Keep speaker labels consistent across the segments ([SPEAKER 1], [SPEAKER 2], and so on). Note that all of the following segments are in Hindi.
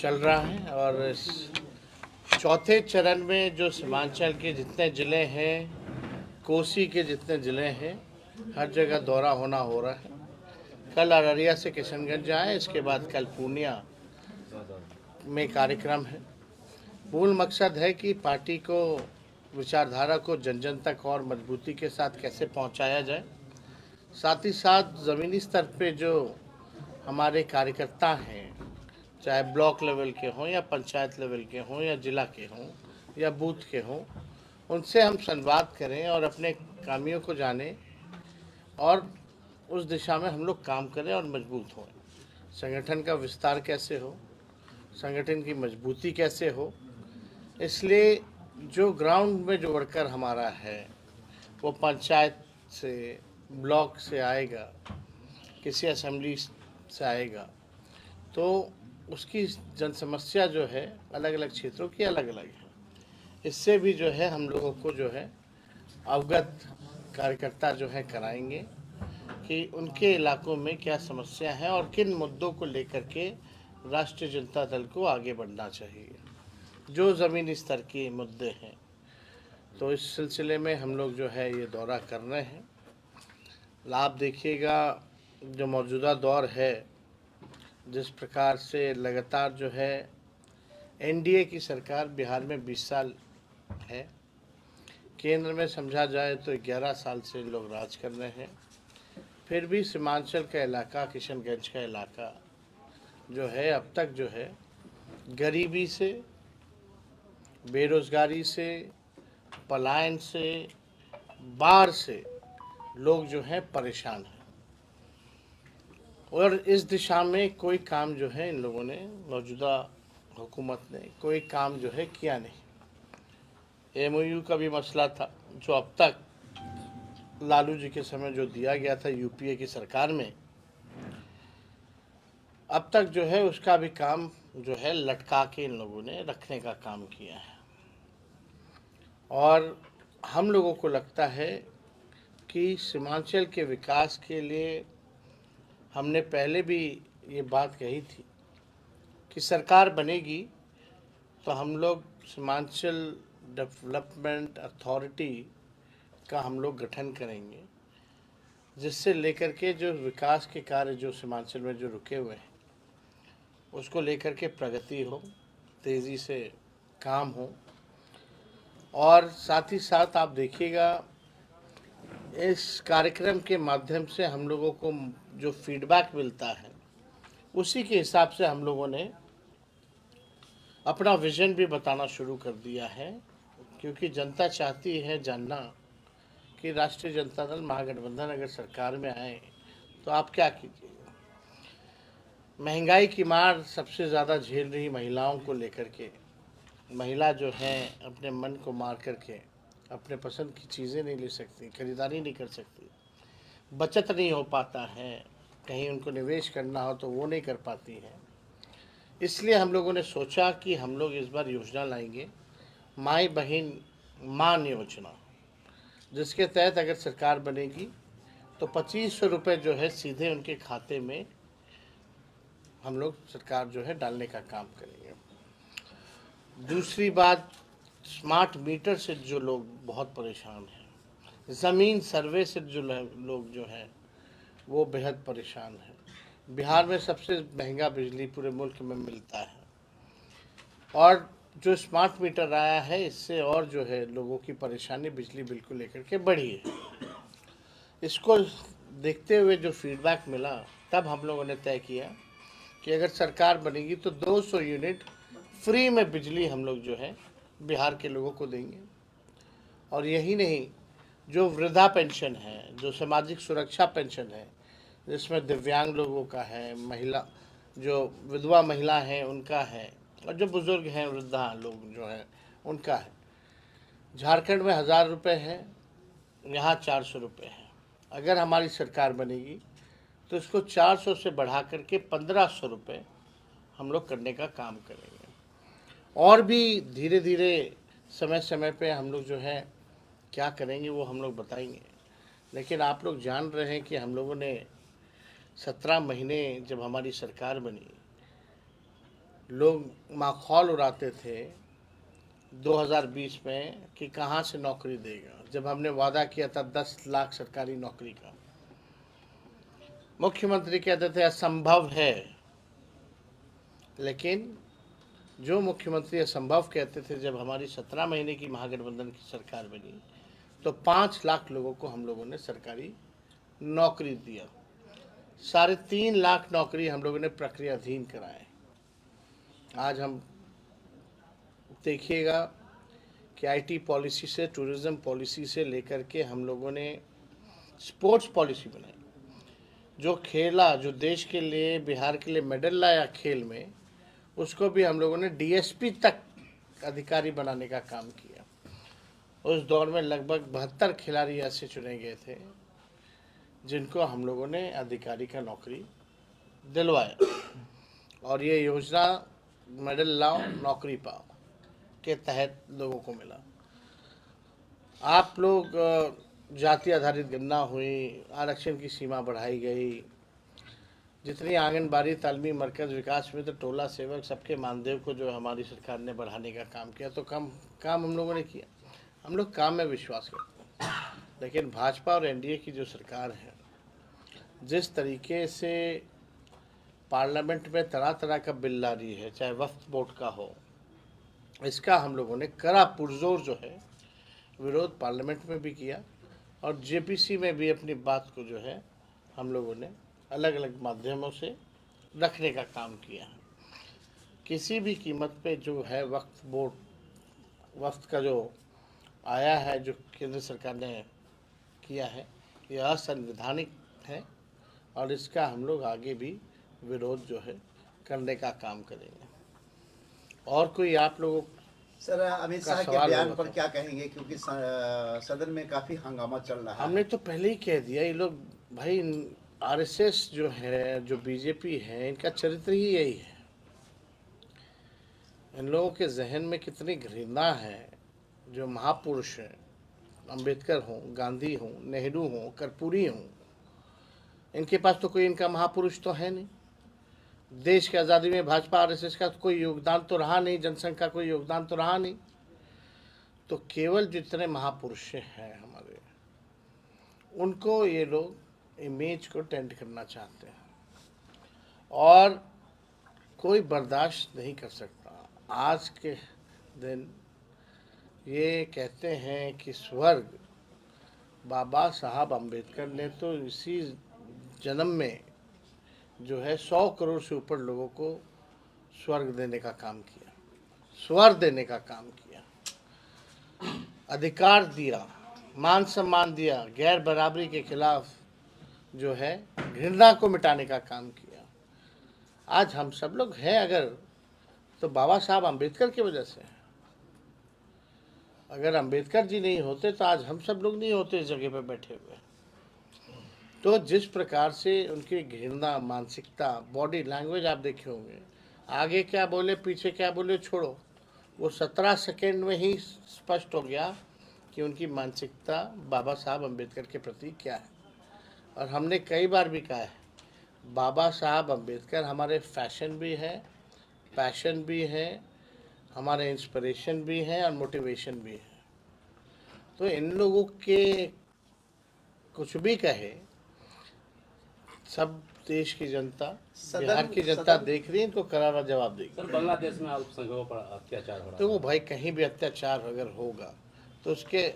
[SPEAKER 1] चल रहा है और इस चौथे चरण में जो सीमांचल के जितने ज़िले हैं, कोसी के जितने ज़िले हैं, हर जगह दौरा हो रहा है। कल अररिया से किशनगंज आए, इसके बाद कल पूर्णिया में कार्यक्रम है। मूल मकसद है कि पार्टी को, विचारधारा को जन जन तक और मजबूती के साथ कैसे पहुंचाया जाए। साथ ही साथ ज़मीनी स्तर पे जो हमारे कार्यकर्ता हैं, चाहे ब्लॉक लेवल के हों या पंचायत लेवल के हों या जिला के हों या बूथ के हों, उनसे हम संवाद करें और अपने कामियों को जानें और उस दिशा में हम लोग काम करें और मजबूत हों। संगठन का विस्तार कैसे हो, संगठन की मजबूती कैसे हो, इसलिए जो ग्राउंड में जो वर्कर हमारा है वो पंचायत से, ब्लॉक से आएगा, किसी असेंबली से आएगा, तो उसकी जन समस्या जो है अलग अलग क्षेत्रों की अलग अलग है। इससे भी जो है हम लोगों को जो है अवगत कार्यकर्ता जो है कराएंगे कि उनके इलाकों में क्या समस्या है और किन मुद्दों को लेकर के राष्ट्रीय जनता दल को आगे बढ़ना चाहिए, जो ज़मीनी स्तर के मुद्दे हैं। तो इस सिलसिले में हम लोग जो है ये दौरा कर रहे हैं। आप देखिएगा जो मौजूदा दौर है, जिस प्रकार से लगातार जो है एनडीए की सरकार बिहार में 20 साल है, केंद्र में समझा जाए तो 11 साल से लोग राज कर रहे हैं, फिर भी सीमांचल का इलाका, किशनगंज का इलाका जो है अब तक जो है गरीबी से, बेरोजगारी से, पलायन से, बाढ़ से लोग जो हैं परेशान हैं। और इस दिशा में कोई काम जो है इन लोगों ने, मौजूदा हुकूमत ने कोई काम जो है किया नहीं। एमओयू का भी मसला था जो अब तक लालू जी के समय जो दिया गया था यूपीए की सरकार में, अब तक जो है उसका भी काम जो है लटका के इन लोगों ने रखने का काम किया है। और हम लोगों को लगता है कि सीमांचल के विकास के लिए हमने पहले भी ये बात कही थी कि सरकार बनेगी तो हम लोग सीमांचल डेवलपमेंट अथॉरिटी का हम लोग गठन करेंगे, जिससे लेकर के जो विकास के कार्य जो सीमांचल में जो रुके हुए हैं उसको लेकर के प्रगति हो, तेज़ी से काम हो। और साथ ही साथ आप देखिएगा इस कार्यक्रम के माध्यम से हम लोगों को जो फीडबैक मिलता है उसी के हिसाब से हम लोगों ने अपना विज़न भी बताना शुरू कर दिया है, क्योंकि जनता चाहती है जानना कि राष्ट्रीय जनता दल महागठबंधन अगर सरकार में आए तो आप क्या कीजिएगा। महंगाई की मार सबसे ज़्यादा झेल रही महिलाओं को लेकर के, महिला जो हैं अपने मन को मार करके अपने पसंद की चीज़ें नहीं ले सकती, खरीदारी नहीं कर सकती, बचत नहीं हो पाता है, कहीं उनको निवेश करना हो तो वो नहीं कर पाती हैं। इसलिए हम लोगों ने सोचा कि हम लोग इस बार योजना लाएंगे, माई बहन मान योजना, जिसके तहत अगर सरकार बनेगी तो 2500 रुपये जो है सीधे उनके खाते में हम लोग सरकार जो है डालने का काम करेंगे। दूसरी बात, स्मार्ट मीटर से जो लोग बहुत परेशान हैं, ज़मीन सर्वे से जो लोग जो हैं वो बेहद परेशान हैं। बिहार में सबसे महंगा बिजली पूरे मुल्क में मिलता है और जो स्मार्ट मीटर आया है इससे और जो है लोगों की परेशानी बिजली बिल को लेकर के बढ़ी है। इसको देखते हुए जो फीडबैक मिला, तब हम लोगों ने तय किया कि अगर सरकार बनेगी तो 200 यूनिट फ्री में बिजली हम लोग जो है बिहार के लोगों को देंगे। और यही नहीं, जो वृद्धा पेंशन है, जो सामाजिक सुरक्षा पेंशन है, जिसमें दिव्यांग लोगों का है, महिला जो विधवा महिला हैं उनका है, और जो बुज़ुर्ग हैं, वृद्धा लोग जो हैं उनका है। झारखंड में 1000 रुपये है, यहाँ 400 रुपये है। अगर हमारी सरकार बनेगी तो इसको 400 से बढ़ा करके 1500 रुपये हम लोग करने का काम करेंगे। और भी धीरे धीरे समय समय पे हम लोग जो है क्या करेंगे वो हम लोग बताएंगे। लेकिन आप लोग जान रहे हैं कि हम लोगों ने 17 महीने जब हमारी सरकार बनी लोग माखौल उड़ाते थे 2020 में कि कहाँ से नौकरी देगा, जब हमने वादा किया था 10 लाख सरकारी नौकरी का। मुख्यमंत्री कहते थे असंभव है, लेकिन जो मुख्यमंत्री असंभव कहते थे, जब हमारी 17 महीने की महागठबंधन की सरकार बनी तो 5 लाख लोगों को हम लोगों ने सरकारी नौकरी दिया। 3.5 लाख नौकरी हम लोगों ने प्रक्रियाधीन कराए। आज हम देखिएगा कि आईटी पॉलिसी से, टूरिज्म पॉलिसी से लेकर के हम लोगों ने स्पोर्ट्स पॉलिसी बनाई। जो खेला, जो देश के लिए, बिहार के लिए मेडल लाया खेल में, उसको भी हम लोगों ने डीएसपी तक अधिकारी बनाने का काम किया। उस दौर में लगभग 72 खिलाड़ी ऐसे चुने गए थे जिनको हम लोगों ने अधिकारी का नौकरी दिलवाया। और ये योजना मेडल लाओ नौकरी पाओ के तहत लोगों को मिला। आप लोग जाति आधारित गणना हुई, आरक्षण की सीमा बढ़ाई गई, जितनी आंगनबाड़ी, तालीमी मरकज़, विकास में तो टोला सेवक, सबके मानदेय को जो हमारी सरकार ने बढ़ाने का काम किया, तो काम हम लोगों ने किया। हम लोग काम में विश्वास करते हैं। लेकिन भाजपा और एनडीए की जो सरकार है, जिस तरीके से पार्लियामेंट में तरह तरह का बिल ला रही है, चाहे वक्फ बोर्ड का हो, इसका हम लोगों ने कड़ा पुरजोर जो है विरोध पार्लियामेंट में भी किया और जेपीसी में भी अपनी बात को जो है हम लोगों ने अलग अलग माध्यमों से रखने का काम किया है। किसी भी कीमत पे जो है वक्फ बोर्ड, वक्फ का जो आया है, जो केंद्र सरकार ने किया है, यह असंवैधानिक है और इसका हम लोग आगे भी विरोध जो है करने का काम करेंगे। और कोई आप लोगों
[SPEAKER 2] सर, अमित शाह के बयान पर क्या कहेंगे, क्योंकि सदन में काफी हंगामा चल रहा है।
[SPEAKER 1] हमने तो पहले ही कह दिया, ये लोग भाई आरएसएस जो है, जो बीजेपी है, इनका चरित्र ही यही है। इन लोगों के जहन में कितनी घृणा है। जो महापुरुष हैं, अंबेडकर हों, गांधी हों, नेहरू हों, कर्पूरी हों, इनके पास तो कोई इनका महापुरुष तो है नहीं। देश की आज़ादी में भाजपा आरएसएस का कोई योगदान तो रहा नहीं, जनसंघ का कोई योगदान तो रहा नहीं। तो केवल जितने महापुरुष हैं हमारे, उनको ये लोग इमेज को टेंट करना चाहते हैं और कोई बर्दाश्त नहीं कर सकता। आज के दिन ये कहते हैं कि स्वर्ग, बाबा साहब अम्बेडकर ने तो इसी जन्म में जो है 100 करोड़ से ऊपर लोगों को स्वर्ग देने का काम किया, स्वर देने का काम किया, अधिकार दिया, मान सम्मान दिया, गैर बराबरी के खिलाफ जो है घृणा को मिटाने का काम किया। आज हम सब लोग हैं अगर, तो बाबा साहब अम्बेडकर की वजह से। अगर अम्बेडकर जी नहीं होते तो आज हम सब लोग नहीं होते इस जगह पे बैठे हुए। तो जिस प्रकार से उनकी घृणा, मानसिकता, बॉडी लैंग्वेज आप देखे होंगे, आगे क्या बोले, पीछे क्या बोले छोड़ो, वो 17 सेकेंड में ही स्पष्ट हो गया कि उनकी मानसिकता बाबा साहब अम्बेडकर के प्रति क्या है। और हमने कई बार भी कहा है, बाबा साहब अम्बेडकर हमारे फैशन भी है, पैशन भी है, हमारे इंस्पिरेशन भी है और मोटिवेशन भी है। तो इन लोगों के कुछ भी कहे, सब देश की जनता, बिहार की जनता देख रही है, इनको करारा जवाब देगी।
[SPEAKER 3] सर, बांग्लादेश में अल्पसंख्यकों पर अत्याचार हो रहा है।
[SPEAKER 1] तो वो भाई कहीं भी अत्याचार अगर होगा तो उसके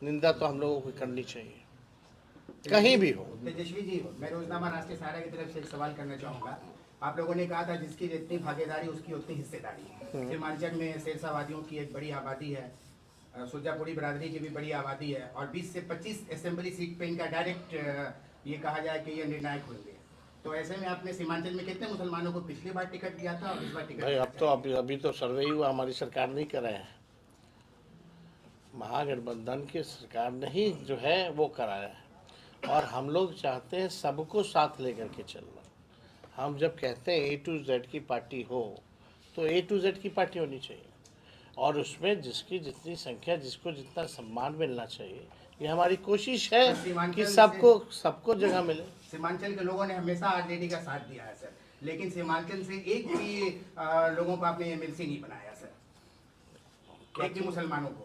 [SPEAKER 1] निंदा तो हम लोगों को करनी चाहिए, कहीं भी हो।
[SPEAKER 4] तेजस्वी जी, मैं रोजनामा राष्ट्रीय सहारा की तरफ से एक सवाल करना चाहूँगा। आप लोगों ने कहा था जिसकी जितनी भागीदारी उसकी उतनी हिस्सेदारी। सीमांचल में शेरशाहवादियों की एक बड़ी आबादी है, सुरजापुरी बिरादरी की भी बड़ी आबादी है और 20 से 25 असेंबली सीट पे इनका डायरेक्ट ये कहा जाए कि ये निर्णायक होंगे। तो ऐसे में आपने सीमांचल में कितने मुसलमानों को पिछली बार टिकट दिया था और इस बार टिकट?
[SPEAKER 1] भाई अब तो अभी तो सर्वे ही हुआ, हमारी सरकार नहीं कराया है, महागठबंधन की सरकार ने ही जो है वो कराया है। और हम लोग चाहते हैं सबको साथ लेकर के चलना। हम जब कहते हैं A to Z की पार्टी हो तो A to Z की पार्टी होनी चाहिए और उसमें जिसकी जितनी संख्या, जिसको जितना सम्मान मिलना चाहिए, ये हमारी कोशिश है कि सबको जगह मिले।
[SPEAKER 4] सीमांचल के लोगों ने हमेशा आरजेडी का साथ दिया है सर, लेकिन सीमांचल से एक भी लोगों को आपने एमएलसी नहीं बनाया सर, एक भी मुसलमानों को।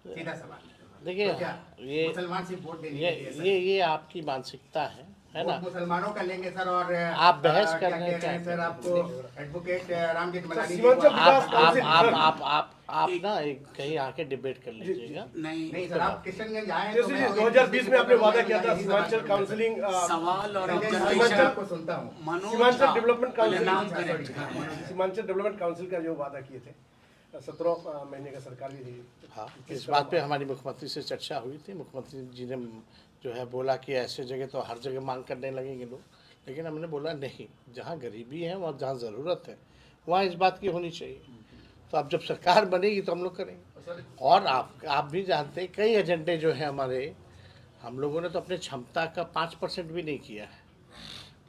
[SPEAKER 4] सीधा सवाल।
[SPEAKER 1] देखिए
[SPEAKER 4] तो क्या
[SPEAKER 1] ये
[SPEAKER 4] मुसलमान सिर्फ वोट देने के लिए सर?
[SPEAKER 1] ये आपकी मानसिकता है ना।
[SPEAKER 4] वोट मुसलमानों का लेंगे सर। और
[SPEAKER 1] आप बहस कर
[SPEAKER 4] क्या
[SPEAKER 1] रहे हैं
[SPEAKER 4] कह हैं सर? आपको एडवोकेट राम जेठमलानी जी
[SPEAKER 5] सीमांचल
[SPEAKER 4] को
[SPEAKER 5] विकास
[SPEAKER 1] आप ना एक कहीं आके डिबेट कर लीजिएगा।
[SPEAKER 4] नहीं सर, आप किशनगंज आए
[SPEAKER 5] जैसे जी 2020 में आपने वादा किया था सीमांचल काउंसिलिंग
[SPEAKER 6] सवाल और
[SPEAKER 5] सीमांचल
[SPEAKER 4] आपको सुनता हूँ।
[SPEAKER 5] सीमांचल डेवलपमेंट
[SPEAKER 6] नाम
[SPEAKER 5] काउंसिल
[SPEAKER 6] करें।
[SPEAKER 5] सीमांचल डेवलपमेंट काउंसिल का जो वादा किए थे 17 महीने का सरकार भी थी।
[SPEAKER 1] हाँ, इस बात पे हमारी मुख्यमंत्री से चर्चा हुई थी। मुख्यमंत्री जी ने जो है बोला कि ऐसे जगह तो हर जगह मांग करने लगेंगे लोग, लेकिन हमने बोला नहीं, जहाँ गरीबी है वहाँ जहाँ ज़रूरत है वहाँ इस बात की होनी चाहिए। तो अब जब सरकार बनेगी तो हम लोग करेंगे। और आप भी जानते हैं कई एजेंडे जो हैं हमारे, हम लोगों ने तो अपने क्षमता का 5% भी नहीं किया है।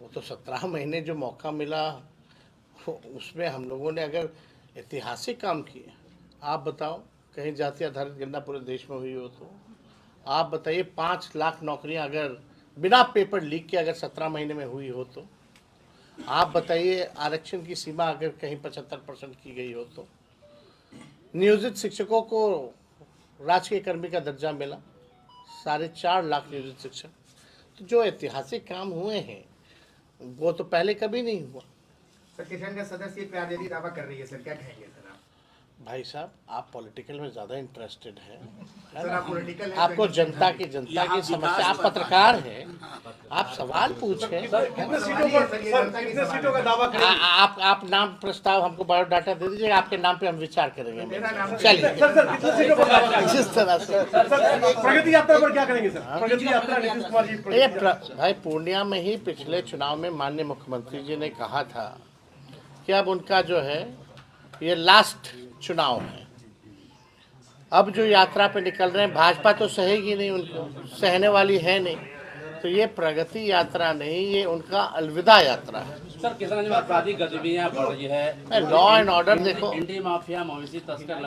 [SPEAKER 1] वो तो 17 महीने जो मौका मिला उसमें हम लोगों ने अगर ऐतिहासिक काम किए। आप बताओ कहीं जाति आधारित गणना पूरे देश में हुई हो तो आप बताइए 5 लाख नौकरियां अगर बिना पेपर लीक के अगर 17 महीने में हुई हो तो आप बताइए आरक्षण की सीमा अगर कहीं 75% की गई हो तो नियोजित शिक्षकों को राजकीय कर्मी का दर्जा मिला, 4.5 लाख नियोजित शिक्षक। तो जो ऐतिहासिक काम हुए हैं वो तो पहले कभी नहीं हुआ।
[SPEAKER 4] सर किशनगंज सदस्य पे आज़ादी दावा कर रही है सर, क्या कहेंगे सर आप?
[SPEAKER 1] भाई साहब आप पॉलिटिकल में ज़्यादा इंटरेस्टेड है
[SPEAKER 4] सर आप पॉलिटिकल
[SPEAKER 1] आपको जनता की समस्या, आप पत्रकार हैं, आप सवाल पूछें।
[SPEAKER 5] कितने सीटों का दावा करें?
[SPEAKER 1] आप नाम प्रस्ताव हमको बायोडाटा दे दीजिए, आपके नाम पे हम विचार करेंगे। चलिए
[SPEAKER 5] कितने सीटों का दावा करें?
[SPEAKER 1] जिस तरह से
[SPEAKER 5] प्रगति यात्रा पर क्या करेंगे सर? प्रगति यात्रा नीतीश कुमार जी
[SPEAKER 1] ये भाई पूर्णिया में ही पिछले चुनाव में माननीय मुख्यमंत्री जी ने कहा था कि अब उनका जो है ये लास्ट चुनाव है। अब जो यात्रा पे निकल रहे हैं भाजपा तो सहेगी नहीं, उनको सहने वाली है नहीं। तो ये प्रगति यात्रा नहीं, ये उनका अलविदा यात्रा है।
[SPEAKER 3] सर किशनगंज में आपराधिक गतिविधियां बढ़ रही है,
[SPEAKER 1] लॉ एंड ऑर्डर देखो,
[SPEAKER 3] इंडी माफिया, मवेशी तस्कर